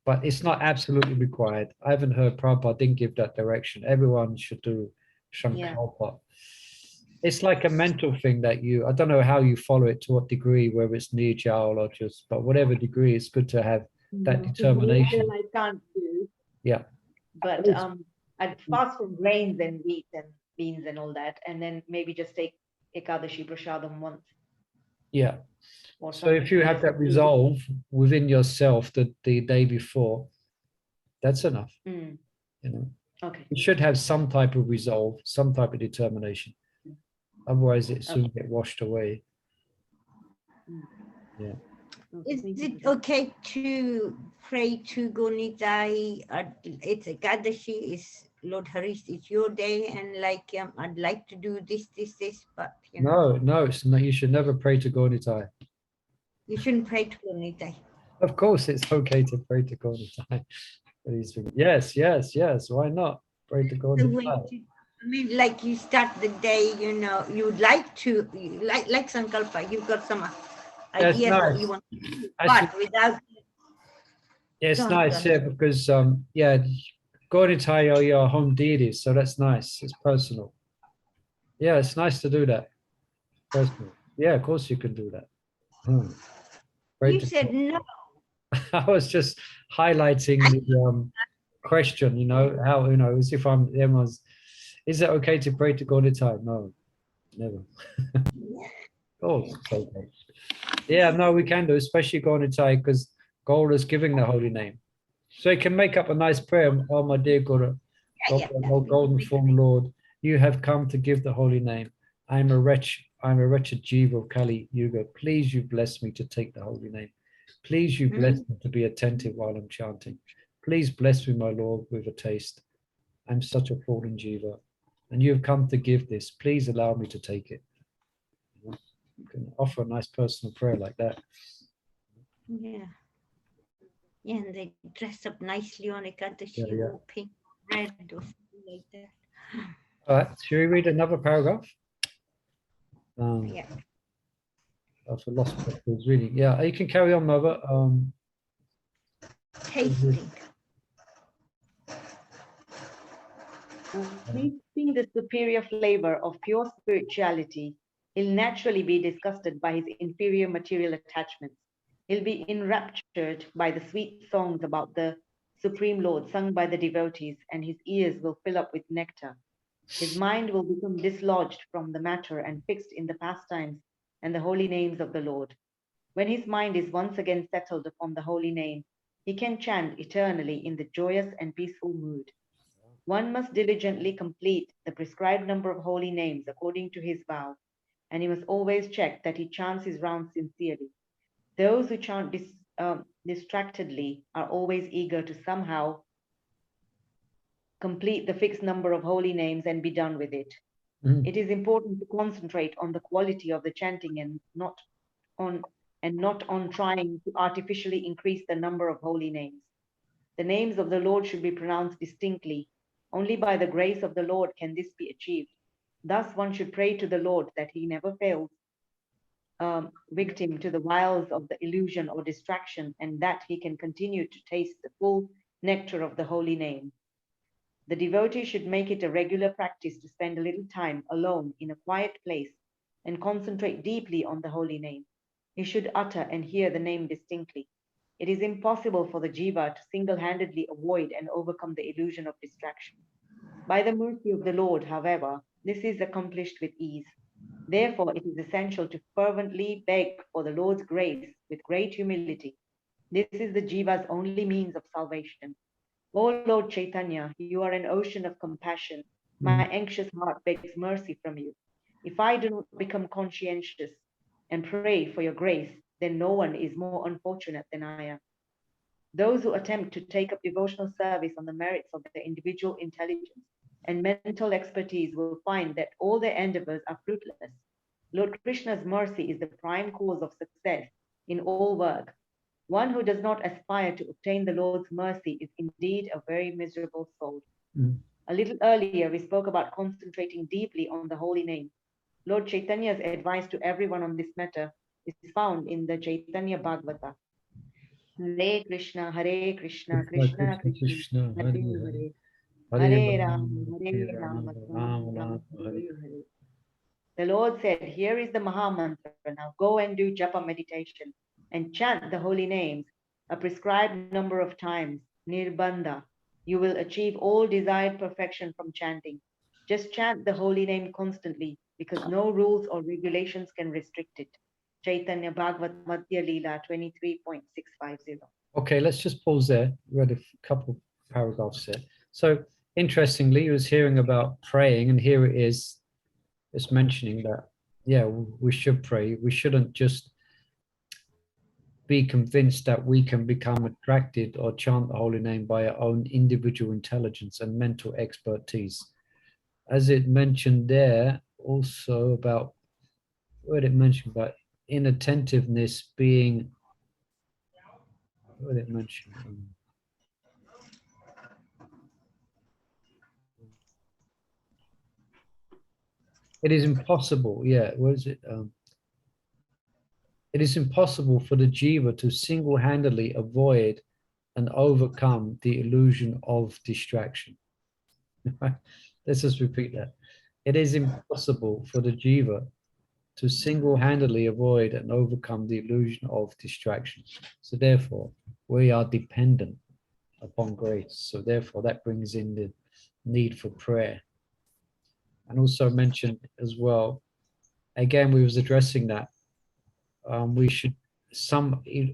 but it's not absolutely required. I haven't heard Prabhupada didn't give that direction. Everyone should do Sankalpa. It's like a mental thing that I don't know how you follow it, to what degree, whether it's niyajal or just, but whatever degree, it's good to have that determination. I can't do. Yeah. But I'd fast from grains and wheat and beans and all that, and then maybe just take Ekadashi Prashadam once. Yeah. So if you have that resolve within yourself the day before, that's enough. You know. Okay. You should have some type of resolve, some type of determination. Otherwise, it soon get washed away. Yeah. Is it okay to pray to Gonidai? It's Ekadashi, is Lord Hari's, it's your day, and like I'd like to do this, but you know. No, it's not, you should never pray to Gonitai. You shouldn't pray to Gonidai. Of course, it's okay to pray to Gonitai. Yes. Why not pray to Gonitai? I mean, like you start the day, you know, you'd like to, like Sankalpa, you've got some ideas nice. that you want to do, but without. Yeah, it's nice, yeah, because Gonitai are your home deities, so that's nice. It's personal. Yeah, it's nice to do that. Personal. Yeah, of course you can do that. You said no. I was just highlighting the question, you know, how, you know, as if is it okay to pray to Gonitai? No, never. Oh, it's okay. Yeah, no, we can do, especially Gonitai, because Gaura is giving the holy name. So you can make up a nice prayer. Oh, my dear Guru, oh, golden form Lord, you have come to give the holy name. I'm a wretched jiva of Kali Yuga. Please you bless me to take the holy name. Please you bless me to be attentive while I'm chanting. Please bless me, my Lord, with a taste. I'm such a fallen jiva, and you have come to give this. Please allow me to take it. You can offer a nice personal prayer like that. Yeah. Yeah, and they dress up nicely on Ekadashi, or pink, red, or something like that. All right, should we read another paragraph? Yeah. I've lost what I was reading. Yeah, you can carry on, Mother. Tasting. Tasting the superior flavor of pure spirituality, he'll naturally be disgusted by his inferior material attachments. He'll be enraptured by the sweet songs about the Supreme Lord sung by the devotees, and his ears will fill up with nectar. His mind will become dislodged from the matter and fixed in the pastimes and the holy names of the Lord. When his mind is once again settled upon the holy name, he can chant eternally in the joyous and peaceful mood. One must diligently complete the prescribed number of holy names according to his vow, and he must always check that he chants his rounds sincerely. Those who chant distractedly are always eager to somehow complete the fixed number of holy names and be done with it. It is important to concentrate on the quality of the chanting and not on trying to artificially increase the number of holy names. The names of the Lord should be pronounced distinctly. Only by the grace of the Lord can this be achieved. Thus one should pray to the Lord that he never fails victim to the wiles of the illusion or distraction, and that he can continue to taste the full nectar of the holy name. The devotee should make it a regular practice to spend a little time alone in a quiet place and concentrate deeply on the holy name. He should utter and hear the name distinctly. It is impossible for the jiva to single-handedly avoid and overcome the illusion of distraction. By the mercy of the Lord, however, this is accomplished with ease. Therefore, it is essential to fervently beg for the Lord's grace with great humility. This is the jiva's only means of salvation. O Lord Chaitanya, you are an ocean of compassion. My anxious heart begs mercy from you. If I do not become conscientious and pray for your grace, then no one is more unfortunate than I am. Those who attempt to take up devotional service on the merits of their individual intelligence and mental expertise will find that all their endeavors are fruitless. Lord Krishna's mercy is the prime cause of success in all work. One who does not aspire to obtain the Lord's mercy is indeed a very miserable soul. A little earlier, we spoke about concentrating deeply on the holy name. Lord Chaitanya's advice to everyone on this matter is found in the Chaitanya Bhagavata. Hare Krishna, Krishna Krishna, Hare Hare, Hare Rama, Rama Rama, Hare Hare. The Lord said, here is the Maha Mantra. Now go and do japa meditation and chant the holy names a prescribed number of times, nirbandha. You will achieve all desired perfection from chanting. Just chant the holy name constantly because no rules or regulations can restrict it. Chaitanya Bhagavat Madhya Leela 23.650. Okay, let's just pause there. Read a couple of paragraphs there. So interestingly, he was hearing about praying, and here it is. It's mentioning that, yeah, we should pray. We shouldn't just be convinced that we can become attracted or chant the holy name by our own individual intelligence and mental expertise. As it mentioned there, also about, what did it mention about inattentiveness being, what did it mention? It is impossible, yeah, what is it? It is impossible for the jiva to single-handedly avoid and overcome the illusion of distraction. Let's just repeat that. It is impossible for the jiva to single-handedly avoid and overcome the illusion of distraction. So therefore, we are dependent upon grace. So therefore, that brings in the need for prayer. And also mentioned as well, again, we was addressing that we should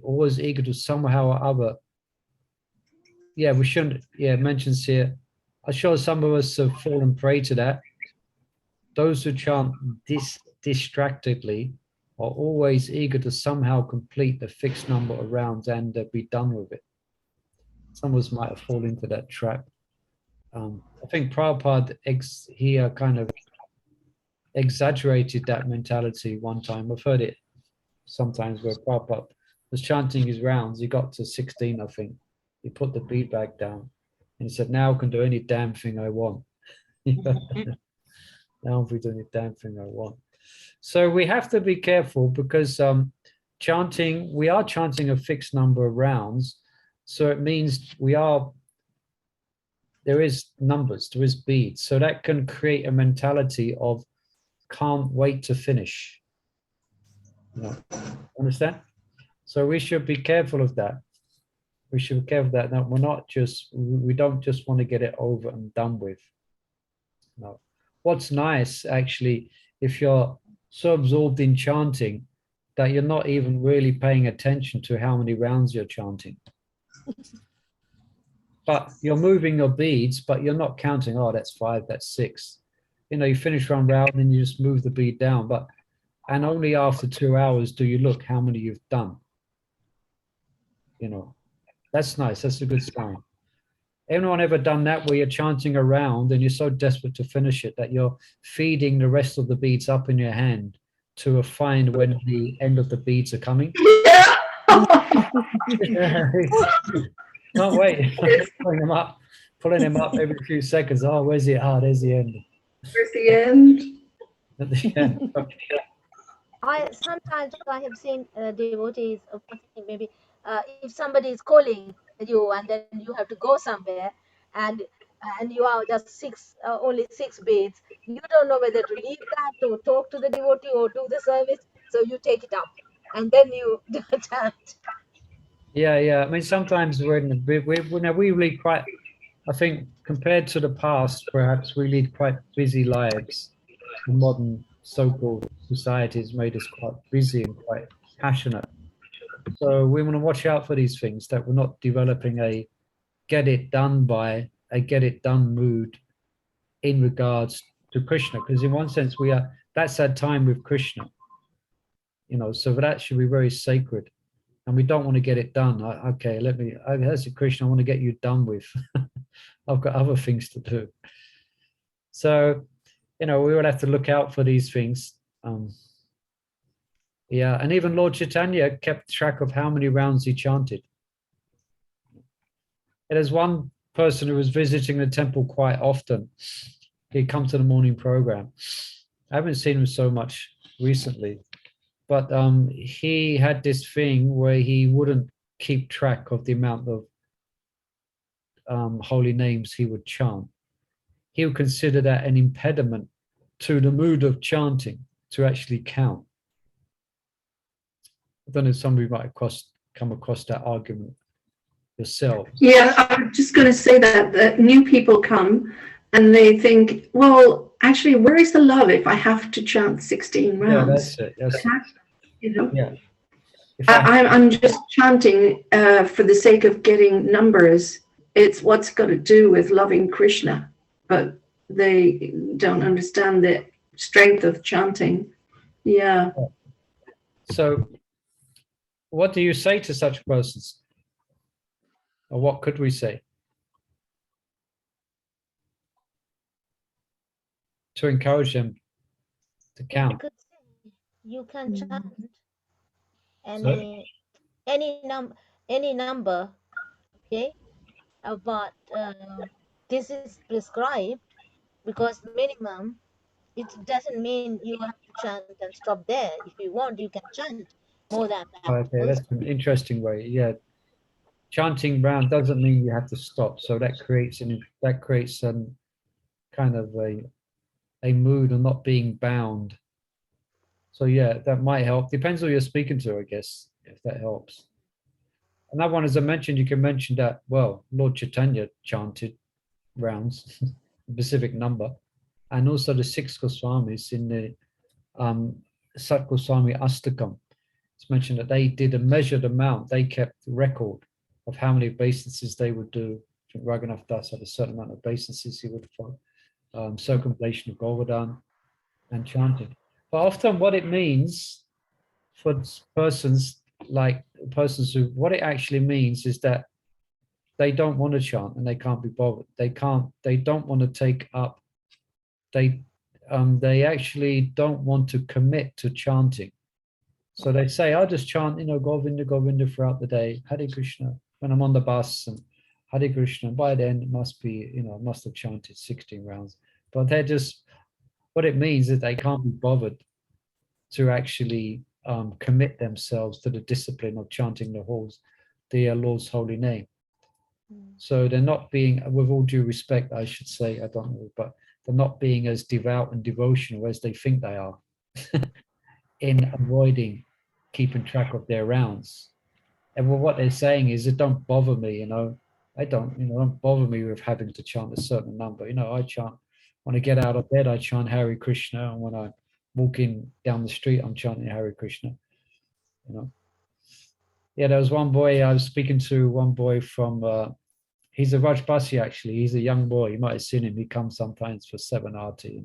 always eager to somehow or other. Yeah, we shouldn't. Yeah, it mentions here. I'm sure some of us have fallen prey to that. Those who chant distractedly are always eager to somehow complete the fixed number of rounds and be done with it. Some of us might have fallen into that trap. I think Prabhupada here kind of exaggerated that mentality one time. I've heard it sometimes where Prabhupada was chanting his rounds. He got to 16, I think. He put the bead bag down and he said, now I can do any damn thing I want. Now I can do any damn thing I want. So we have to be careful because chanting, we are chanting a fixed number of rounds. So it means there is numbers, there is beads. So that can create a mentality of can't wait to finish. No, understand? So we should be careful of that. We should be careful that we don't just want to get it over and done with. No. What's nice, actually, if you're so absorbed in chanting that you're not even really paying attention to how many rounds you're chanting. But you're moving your beads, but you're not counting, oh, that's 5, that's 6. You know, you finish one round and you just move the bead down, and only after 2 hours do you look how many you've done. You know, that's nice. That's a good sign. Anyone ever done that where you're chanting a round and you're so desperate to finish it that you're feeding the rest of the beads up in your hand to find when the end of the beads are coming? Yeah. Can't wait. Pulling them up every few seconds. Oh, where's it? Oh, there's the end. Where's the end? At the end. Sometimes I have seen devotees of maybe if somebody is calling you and then you have to go somewhere and you are just only 6 beads, you don't know whether to leave that or talk to the devotee or do the service, so you take it up and then you chant. Yeah. I mean, sometimes we lead quite, I think, compared to the past, perhaps we lead quite busy lives. The modern so-called society has made us quite busy and quite passionate. So we want to watch out for these things, that we're not developing a get it done mood in regards to Krishna, because in one sense we are that's our time with Krishna. You know, so that should be very sacred. And we don't want to get it done. Okay, that's it, Krishna, I want to get you done with. I've got other things to do. So, you know, we will have to look out for these things. Yeah, and even Lord Chaitanya kept track of how many rounds he chanted. There's one person who was visiting the temple quite often. He'd come to the morning program. I haven't seen him so much recently, but he had this thing where he wouldn't keep track of the amount of holy names he would chant. He would consider that an impediment to the mood of chanting, to actually count. I don't know if somebody might have come across that argument yourself. Yeah, I'm just going to say that new people come and they think, well, actually, where is the love if I have to chant 16 rounds? Yeah, that's it. That's it. You know? Yeah. I'm just chanting for the sake of getting numbers. It's what's got to do with loving Krishna, but they don't understand the strength of chanting. Yeah. So what do you say to such persons? Or what could we say? To encourage them to count. You can chant any number, okay? But this is prescribed because minimum. It doesn't mean you have to chant and stop there. If you want, you can chant more than that. Okay, that's an interesting way. Yeah, chanting round doesn't mean you have to stop. So that creates some kind of a mood of not being bound. So yeah, that might help. Depends who you're speaking to, I guess, if that helps. Another one, as I mentioned, you can mention that, well, Lord Chaitanya chanted rounds, a specific number, and also the 6 Goswamis in the Sat Goswami Astakam. It's mentioned that they did a measured amount. They kept record of how many obeisances they would do. I think Raghunath Das had a certain amount of obeisances he would follow, circumambulation of Govardhan and chanting. But often what it means for persons who, what it actually means is that they don't want to chant and they can't be bothered. They don't want to take up, they actually don't want to commit to chanting. So they say, I'll just chant, Govinda, Govinda throughout the day, Hare Krishna, when I'm on the bus, and Hare Krishna. By then it must be, must have chanted 16 rounds. But they're just, what it means is they can't be bothered to actually commit themselves to the discipline of chanting the Lord's holy name. So they're not being, with all due respect, I should say, I don't know, but they're not being as devout and devotional as they think they are in avoiding keeping track of their rounds. And what they're saying is, it don't bother me, don't bother me with having to chant a certain number. I chant, when I get out of bed, I chant Hare Krishna, and when I'm walking down the street, I'm chanting Hare Krishna. Yeah, there was one boy, I was speaking to one boy from, he's a Rajbasi actually, he's a young boy, you might have seen him, he comes sometimes for 7 Aarti,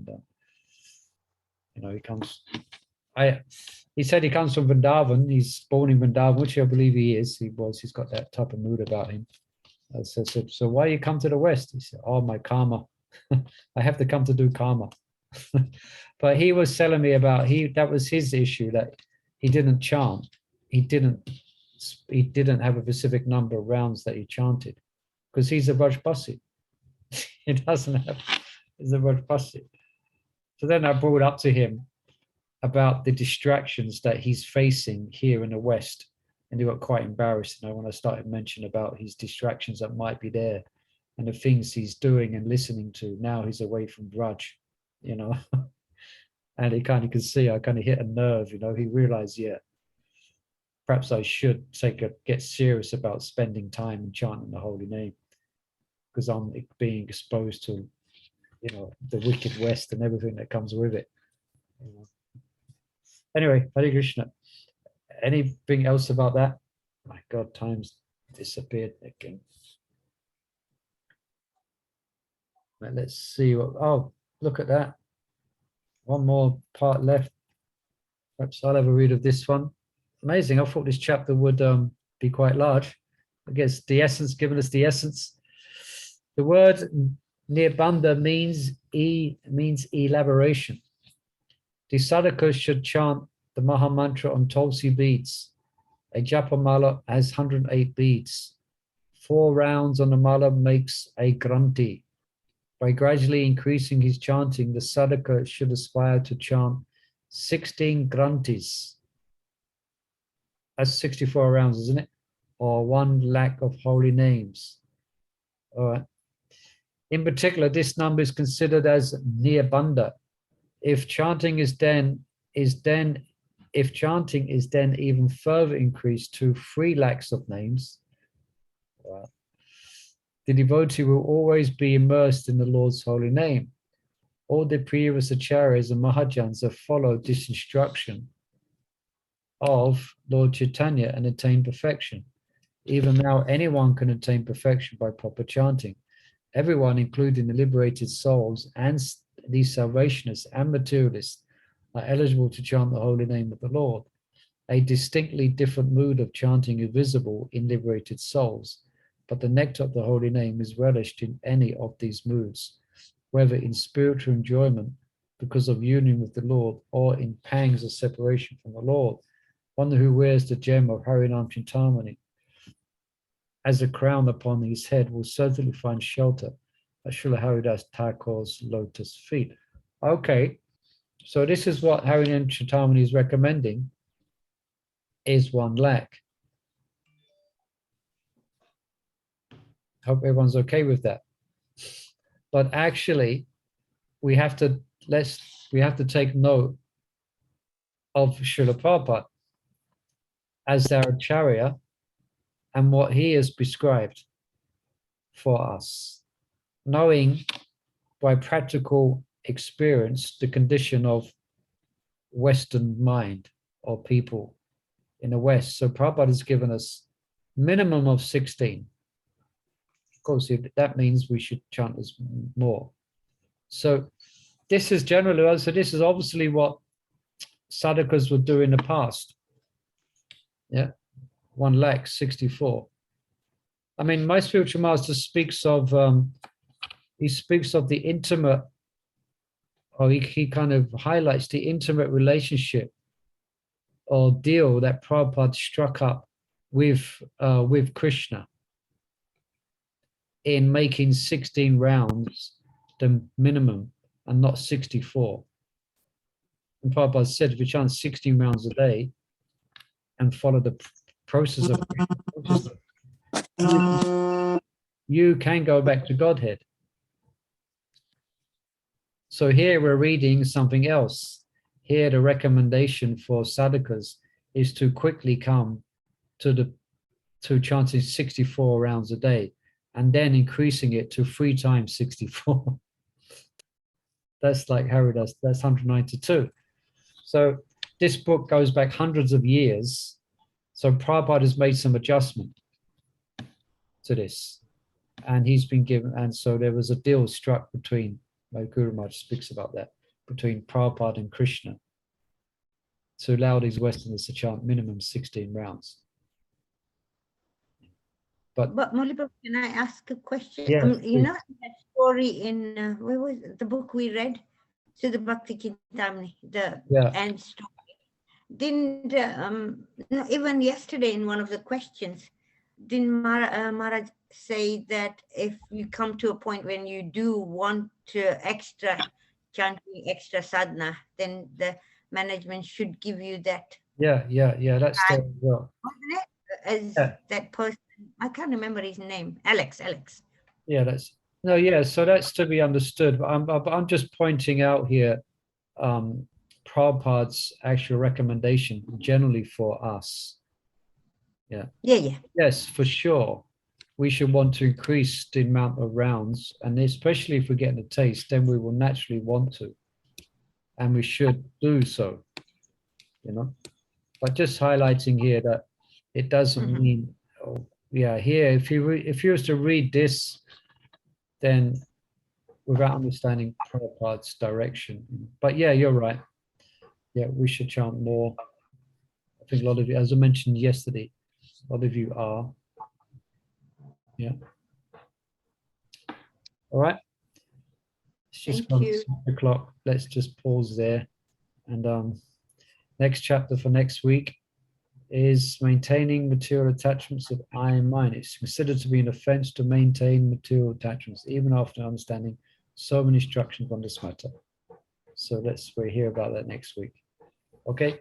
and he comes, he said he comes from Vrindavan, he's born in Vrindavan, which I believe he is, he's got that type of mood about him. I said, so why you come to the West? He said, oh, my karma, I have to come to do karma. But he was telling me about, that was his issue, that he didn't chant, he didn't have a specific number of rounds that he chanted, because he's a Rajbasi. He doesn't have, he's a Rajbasi. So then I brought up to him about the distractions that he's facing here in the West, and he got quite embarrassed, when I started mentioning about his distractions that might be there, and the things he's doing and listening to. Now he's away from Braj, and he kind of could see, I kind of hit a nerve, he realized, yeah, perhaps I should get serious about spending time and chanting the holy name, because I'm being exposed to, the wicked West and everything that comes with it. Anyway, Hare Krishna. Anything else about that? My God, time's disappeared again. Right, let's see what, oh, look at that. one more part left. Perhaps I'll have a read of this one. Amazing. I thought this chapter would be quite large. I guess the essence, given us the essence. The word nirbandha means elaboration. The sadhakas should chant the Maha Mantra on Tulsi beads. A japa mala has 108 beads. 4 rounds on the mala makes a granti. By gradually increasing his chanting, the sadhaka should aspire to chant 16 grantis. That's 64 rounds, isn't it? Or 1 lakh of holy names. All right. In particular, this number is considered as nirbandha. If chanting is then even further increased to 3 lakhs of names, the devotee will always be immersed in the Lord's holy name. All the previous acharyas and mahajans have followed this instruction of Lord Chaitanya and attained perfection. Even now, anyone can attain perfection by proper chanting. Everyone, including the liberated souls and the salvationists and materialists, are eligible to chant the holy name of the Lord. A distinctly different mood of chanting is visible in liberated souls, but the nectar of the holy name is relished in any of these moods, whether in spiritual enjoyment because of union with the Lord or in pangs of separation from the Lord. One who wears the gem of Harinam Chintamani as a crown upon his head will certainly find shelter at Srila Haridas Thakur's lotus feet. Okay, so this is what Harinam Chintamani is recommending, is 1 lakh. Hope everyone's okay with that. But actually, we have to take note of Srila Prabhupada as our acharya and what he has prescribed for us, knowing by practical experience the condition of Western mind or people in the West. So Prabhupada has given us minimum of 16. Of course, that means we should chant as more. So this is generally, so this is obviously what sadhakas would do in the past. Yeah, 1 lakh 64. I mean, my spiritual master speaks of the intimate, or he kind of highlights the intimate relationship or deal that Prabhupada struck up with Krishna in making 16 rounds the minimum and not 64. And Prabhupada said, if you chant 16 rounds a day and follow the process of you can go back to Godhead. So here we're reading something else. Here the recommendation for sadhakas is to quickly come to chanting 64 rounds a day and then increasing it to 3 times 64. That's like Haridas, that's 192. So this book goes back hundreds of years. So Prabhupada has made some adjustment to this. And he's been given, and so there was a deal struck between, like Guru Maharaj speaks about that, between Prabhupada and Krishna to allow these Westerners to chant minimum 16 rounds. But Murli Prabhu, can I ask a question? Yes, you know that story in where was the book we read? Sādhana-bhakti Chintamani, the end story. Didn't no, even yesterday in one of the questions, didn't Maharaj say that if you come to a point when you do want extra chanting, extra sadhana, then the management should give you that? Yeah, that's there as well. Wasn't it? As that person, I can't remember his name. Alex. Yeah, so that's to be understood. But I'm just pointing out here Prabhupada's actual recommendation generally for us. Yeah. Yes, for sure. We should want to increase the amount of rounds, and especially if we're getting a taste, then we will naturally want to, and we should do so, you know. But just highlighting here that it doesn't mean, here if you was to read this, then without understanding Prabhupada's direction. But yeah, you're right. Yeah, we should chant more. I think a lot of you, as I mentioned yesterday, a lot of you are. Yeah. All right. It's just Thank you. 6 o'clock. Let's just pause there. And next chapter for next week is maintaining material attachments of I and mine. It's considered to be an offense to maintain material attachments, even after understanding so many instructions on this matter. So we'll hear about that next week. Okay.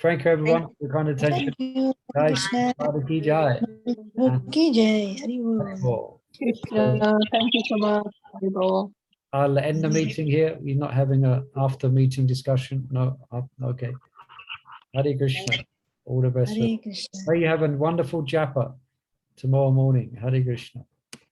Thank you, everyone, for your kind attention. Thank you, Jai Krishna. Radha Ki Jai. Ki Jai. Haribol. Thank you so much. Haribol. I'll end the meeting here. We're not having a after meeting discussion. No. Okay. Hare Krishna. All the best. Hare Krishna. May you have a wonderful japa tomorrow morning. Hare Krishna.